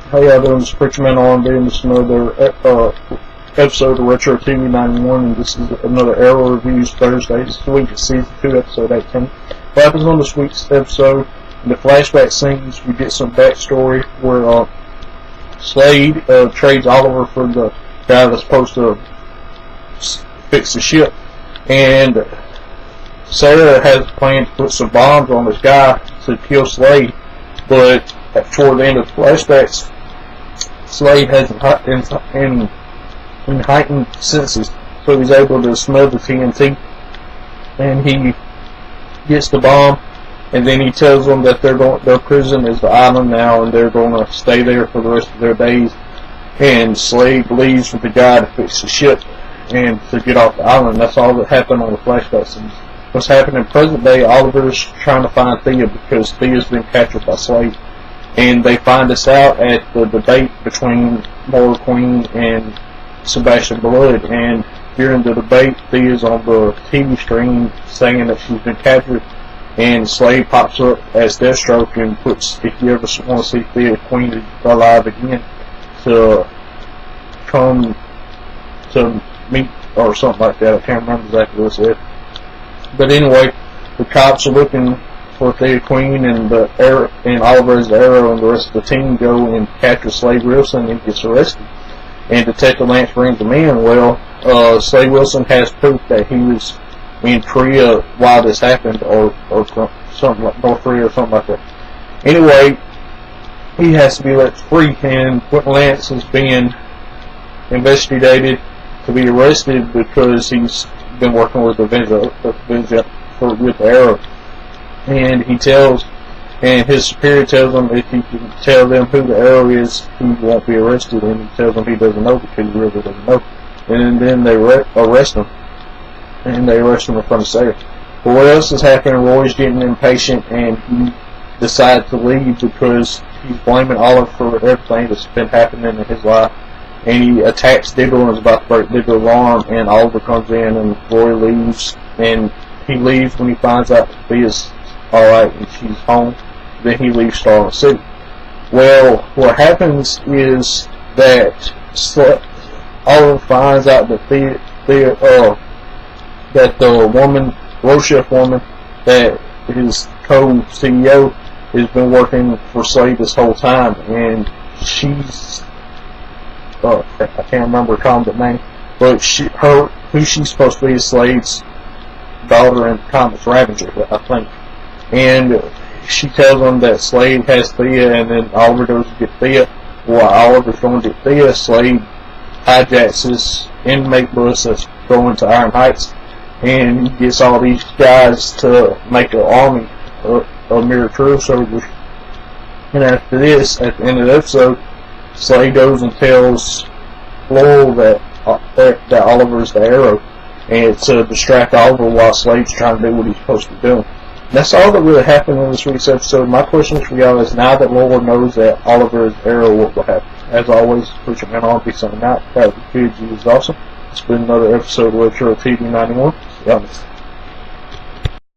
How y'all doing? This is Preacher Man R&B, and this is another episode of Retro TV 91, and this is another Arrow Reviews Thursday. This week is Season 2, Episode 18. What happens on this week's episode, in the flashback scenes, we get some backstory where Slade trades Oliver for the guy that's supposed to fix the ship, and Sarah has a plan to put some bombs on this guy to kill Slade, but toward the end of the flashbacks, Slade has in heightened senses, so he's able to smell the TNT, and he gets the bomb, and then he tells them that their prison is the island now, and they're going to stay there for the rest of their days. And Slade leaves with the guy to fix the ship and to get off the island. That's all that happened on the flashback scenes. What's happening in present day, Oliver's trying to find Thea because Thea's been captured by Slade. And they find this out at the debate between Moira Queen and Sebastian Blood. And during the debate, Thea's on the TV screen saying that she's been captured. And Slade pops up as Deathstroke and puts, if you ever want to see Thea Queen alive again, to come to meet or something like that. I can't remember exactly what it said. But anyway, the cops are looking for Thea Queen, and Oliver's Arrow and the rest of the team go and capture Slade Wilson, and he gets arrested. And Detective Lance brings him in. Well, Slade Wilson has proof that he was in Korea while this happened, or something like North Korea or something like that. Anyway, he has to be let free, and Quentin Lance is being investigated to be arrested because he's been working with with Arrow. And his superior tells him if he can tell them who the Arrow is, he won't be arrested, and he tells them he doesn't know because he really doesn't know. And then they arrest him, and they arrest him in front of Sarah. But what else is happening? Roy's getting impatient, and he decides to leave because he's blaming Oliver for everything that's been happening in his life. And he attacks Diggle and is about to break Diggle's arm, and Oliver comes in, and Roy leaves, and he leaves when he finds out that Thea's alright and she's home. Then he leaves Starling City. Well, what happens is that Oliver finds out that that the woman, Rorschach woman, that his co-CEO has been working for Slade this whole time, and she's I can't remember her comic name, but who she's supposed to be is Slade's daughter in the comics, Ravager, I think. And she tells him that Slade has Thea, and then Oliver goes to get Thea. While Oliver's going to get Thea, Slade hijacks his inmate bus that's going to Iron Heights, and he gets all these guys to make an army of Mirror soldiers. And after this, at the end of the episode, Slade goes and tells Laurel that Oliver's the Arrow, and to distract Oliver while Slade's trying to do what he's supposed to do. That's all that really happened in this week's episode. My question for y'all is, now that Laurel knows that Oliver is the Arrow, what will happen? As always, Preacher Man R&B signing out. That was good. You was awesome. It's been another episode of Retro TV 91. See y'all next time.